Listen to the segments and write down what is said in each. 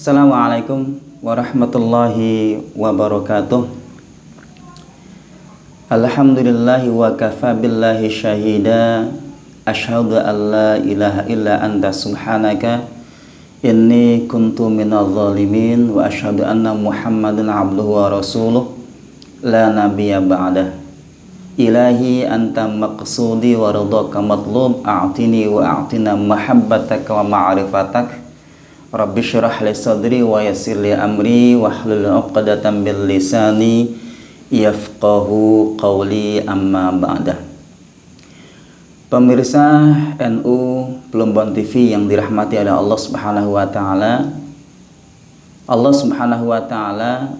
Assalamualaikum warahmatullahi wabarakatuh. Alhamdulillahi wa kafa billahi syahida. Asyhadu an la ilaha illa anta subhanaka inni kuntu minadh dhalimin. Wa asyhadu anna Muhammadan abduhu wa rasuluh la nabiyya ba'dah. Ilahi anta maqsudi wa ridhaka matlub. A'tini wa a'tina mahabbataka wa ma'rifatak. Rabbi syrah li sadri wa yassir li amri wahlul 'uqdatam min lisani yafqahu qawli, amma ba'dah. Pemirsa NU Plumbon TV yang dirahmati oleh Allah Subhanahu wa taala. Allah Subhanahu wa taala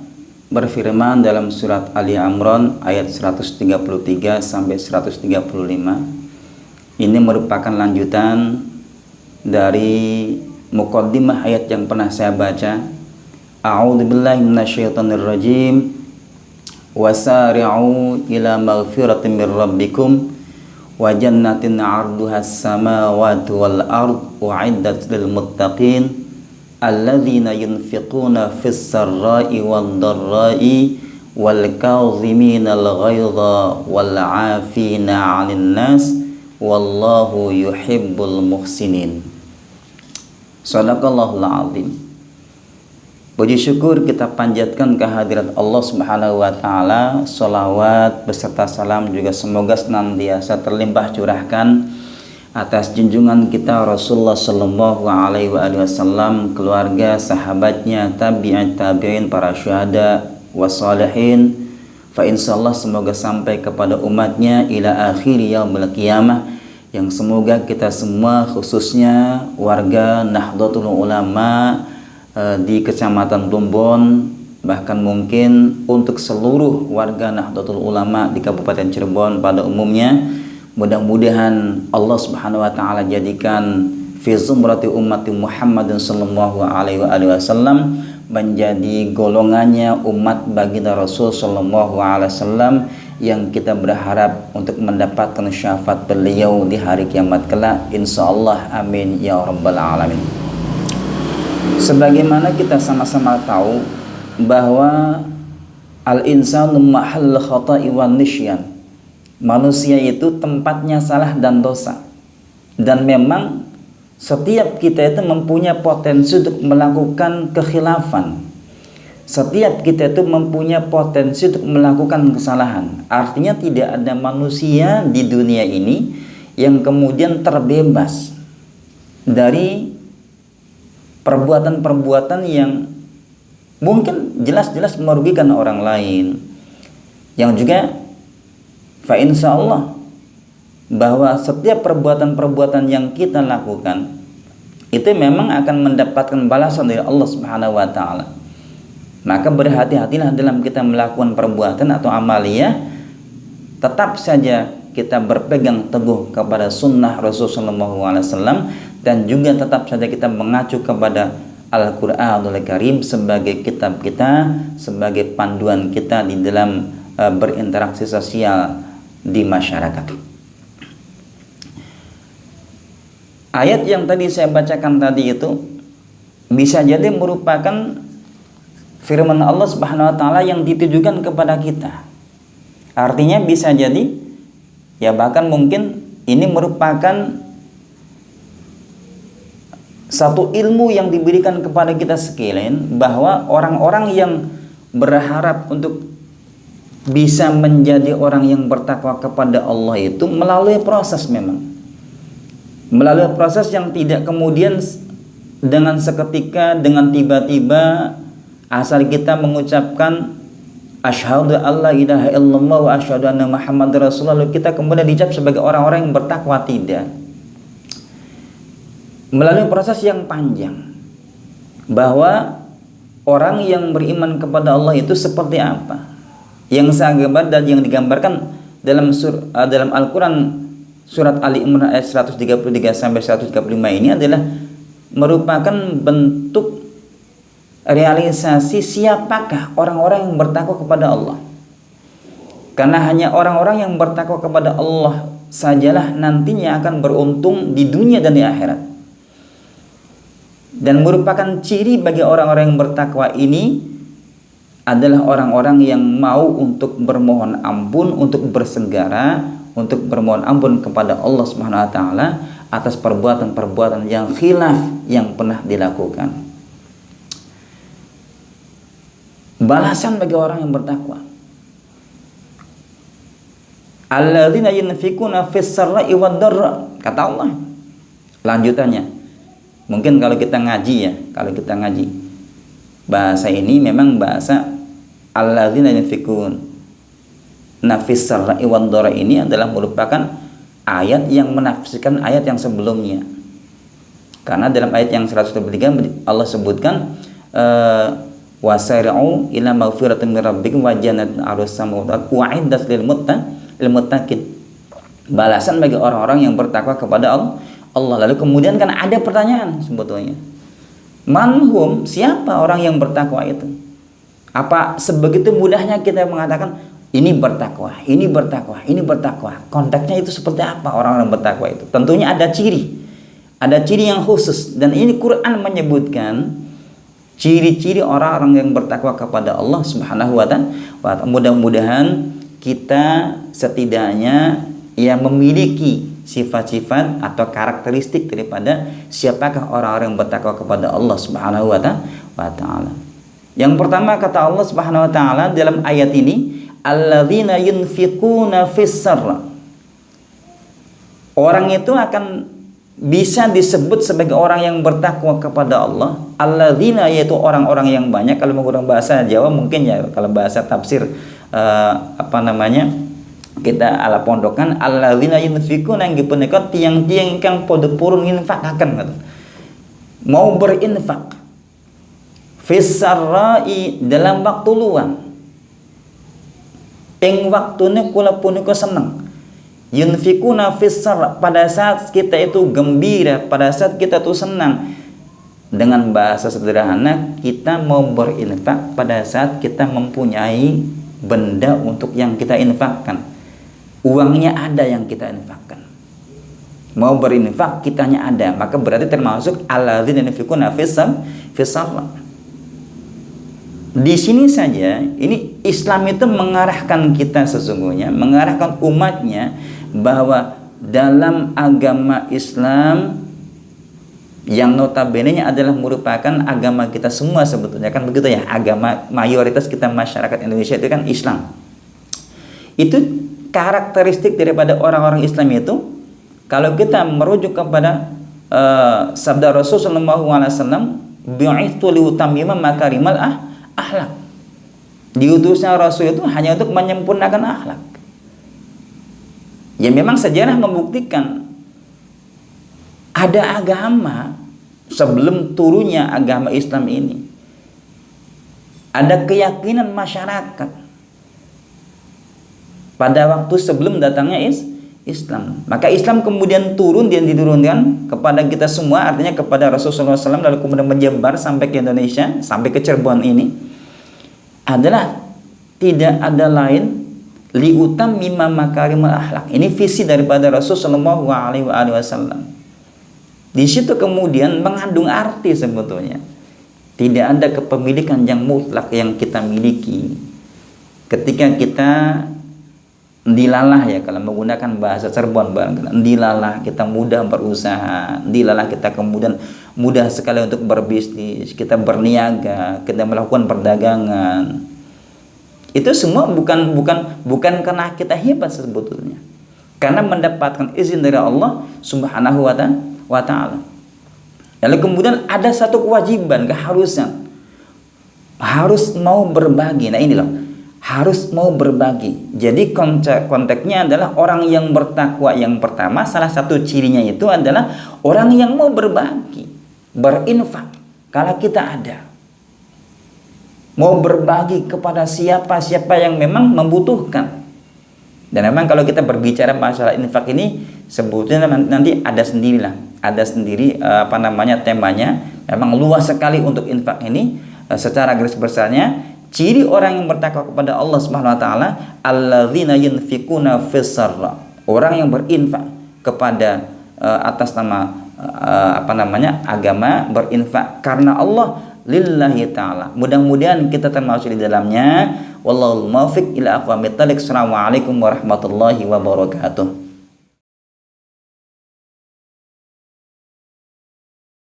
berfirman dalam surat Ali Imran ayat 133 sampai 135. Ini merupakan lanjutan dari muqaddimah ayat yang pernah saya baca. A'udzubillahi minasyaitonirrajim. Wasari'u ila maghfiratin mir rabbikum wa jannatin 'arduhas samawati wal ard u'iddat lil muttaqin alladzina yunfiquna fis sarra'i wad dharra'i wal kadhiminal ghaidha wal 'afina 'anil nas wallahu yuhibbul muhsinin. Shadaqallahul azim. Puji syukur kita panjatkan kehadirat Allah Subhanahu wa taala. Sholawat beserta salam juga semoga senantiasa terlimpah curahkan atas junjungan kita Rasulullah sallallahu alaihi wasallam, keluarga, sahabatnya, tabi'in, tabi'in, para syuhada wassalihin. Fa insyaallah semoga sampai kepada umatnya ila akhir yaumil qiyamah, yang semoga kita semua khususnya warga Nahdlatul Ulama di Kecamatan Plumbon, bahkan mungkin untuk seluruh warga Nahdlatul Ulama di Kabupaten Cirebon pada umumnya, mudah-mudahan Allah Subhanahu wa taala jadikan fi zumrati ummati Muhammadin sallallahu alaihi wasallam menjadi golongannya umat baginda Rasul sallallahu alaihi wasallam, yang kita berharap untuk mendapatkan syafaat beliau di hari kiamat kelak, insyaallah, amin ya rabbal alamin. Sebagaimana kita sama-sama tahu bahwa al-insanu mahall khata'i wan nisyan, manusia itu tempatnya salah dan dosa, dan memang setiap kita itu mempunyai potensi untuk melakukan kekhilafan. Setiap kita itu mempunyai potensi untuk melakukan kesalahan. Artinya tidak ada manusia di dunia ini yang kemudian terbebas dari perbuatan-perbuatan yang mungkin jelas-jelas merugikan orang lain. Yang juga fa insyaallah bahwa setiap perbuatan-perbuatan yang kita lakukan itu memang akan mendapatkan balasan dari Allah Subhanahu wa taala. Maka berhati-hatilah dalam kita melakukan perbuatan atau amaliyah. Tetap saja kita berpegang teguh kepada sunnah Rasulullah SAW, dan juga tetap saja kita mengacu kepada Al-Quranul Karim sebagai kitab kita, sebagai panduan kita di dalam berinteraksi sosial di masyarakat. Ayat yang tadi saya bacakan tadi itu bisa jadi merupakan firman Allah Subhanahu wa taala yang ditujukan kepada kita. Artinya bisa jadi, ya bahkan mungkin ini merupakan satu ilmu yang diberikan kepada kita sekalian, bahwa orang-orang yang berharap untuk bisa menjadi orang yang bertakwa kepada Allah itu melalui proses, memang melalui proses yang tidak kemudian dengan seketika, dengan tiba-tiba asal kita mengucapkan asyhadu alla ilaha illallah wa asyhadu anna Muhammadar Rasulullah, kita kemudian dicap sebagai orang-orang yang bertakwa. Tidak. Melalui proses yang panjang, bahwa orang yang beriman kepada Allah itu seperti apa, yang saya gambar dan yang digambarkan dalam Al-Quran surat Ali Imran ayat 133 sampai 135 ini adalah merupakan bentuk realisasi siapakah orang-orang yang bertakwa kepada Allah. Karena hanya orang-orang yang bertakwa kepada Allah sajalah nantinya akan beruntung di dunia dan di akhirat. Dan merupakan ciri bagi orang-orang yang bertakwa ini adalah orang-orang yang mau untuk bermohon ampun, untuk bersegera, untuk bermohon ampun kepada Allah Subhanahu wa taala atas perbuatan-perbuatan yang khilaf yang pernah dilakukan. Balasan bagi orang yang bertakwa. Alladzina yunfikuna fis sarra'i wad dharra, kata Allah. Lanjutannya. Mungkin kalau kita ngaji ya, bahasa ini memang bahasa alladzina yunfikun nafis sarra'i wad dharra ini adalah merupakan ayat yang menafsirkan ayat yang sebelumnya. Karena dalam ayat yang 103 Allah sebutkan wasari'u ila maghfiratin min rabbikum wa jannatin 'arusha samawati wa'iddat lil muttaqin. Balasan bagi orang-orang yang bertakwa kepada Allah. Lalu kemudian kan ada pertanyaan sebetulnya. Manhum, siapa orang yang bertakwa itu? Apa sebegitu mudahnya kita mengatakan ini bertakwa, ini bertakwa, ini bertakwa? Konteksnya itu seperti apa orang-orang bertakwa itu? Tentunya ada ciri. Ada ciri yang khusus, dan ini Quran menyebutkan ciri-ciri orang-orang yang bertakwa kepada Allah Subhanahu wa taala. Mudah-mudahan kita setidaknya yang memiliki sifat-sifat atau karakteristik daripada siapakah orang-orang yang bertakwa kepada Allah Subhanahu wa taala. Yang pertama kata Allah Subhanahu wa taala dalam ayat ini, alladzina yunfiquna fis sarra. Orang itu akan bisa disebut sebagai orang yang bertakwa kepada Allah. Alladzina, yaitu orang-orang yang banyak. Kalau menggunakan bahasa Jawa mungkin ya, kalau bahasa tafsir kita ala pondokan, alladzina yunfikuna yang dipunika tiang-tiang ingkang padha purun infakaken, mau berinfak fis sarra'i dalam waktu luang, ing waktune kula punika seneng. Yunfikuna fis sarra, pada saat kita itu gembira, pada saat kita itu senang. Dengan bahasa sederhana, kita mau berinfak pada saat kita mempunyai benda untuk yang kita infakkan. Uangnya ada yang kita infakkan. Mau berinfak, kitanya ada, maka berarti termasuk alladzina yunfikuna fis sarra. Di sini saja, ini Islam itu mengarahkan kita sesungguhnya, mengarahkan umatnya bahwa dalam agama Islam yang notabene-nya adalah merupakan agama kita semua sebetulnya, kan begitu ya, agama mayoritas kita masyarakat Indonesia itu kan Islam. Itu karakteristik daripada orang-orang Islam itu, kalau kita merujuk kepada sabda Rasulullah SAW, bi'ithtu liutammima makarimal akhlak. Diutusnya Rasul itu hanya untuk menyempurnakan akhlak. Ya memang sejarah membuktikan ada agama sebelum turunnya agama Islam ini. Ada keyakinan masyarakat pada waktu sebelum datangnya Islam. Maka Islam kemudian turun dan diturunkan kepada kita semua, artinya kepada Rasulullah SAW, lalu kemudian menyebar sampai ke Indonesia, sampai ke Cirebon ini, adalah tidak ada lain liutammima makarimul akhlak. Ini visi daripada Rasulullah SAW. Di situ kemudian mengandung arti sebetulnya. Tidak ada kepemilikan yang mutlak yang kita miliki. Ketika kita dilalah, ya kalau menggunakan bahasa Cirebon, dilalah kita mudah berusaha, dilalah kita kemudian mudah sekali untuk berbisnis, kita berniaga, kita melakukan perdagangan. Itu semua bukan karena kita hebat sebetulnya, karena mendapatkan izin dari Allah Subhanahu wa taala. Lalu kemudian ada satu kewajiban, keharusan, harus mau berbagi. Nah ini loh, harus mau berbagi. Jadi konteksnya adalah orang yang bertakwa yang pertama, salah satu cirinya itu adalah orang yang mau berbagi, berinfak kalau kita ada, mau berbagi kepada siapa-siapa yang memang membutuhkan. Dan memang kalau kita berbicara masalah infak ini sebetulnya nanti ada sendiri temanya. Memang luas sekali untuk infak ini. Secara garis besarnya, ciri orang yang bertakwa kepada Allah Subhanahu wa taala, alladzina yunfikuna fis sarra, orang yang berinfak kepada atas nama agama, berinfak karena Allah, lillahi ta'ala. Mudah-mudahan kita termasuk di dalamnya. Wallahul muwaffiq ila aqwamit thoriq. Assalamualaikum warahmatullahi wabarakatuh.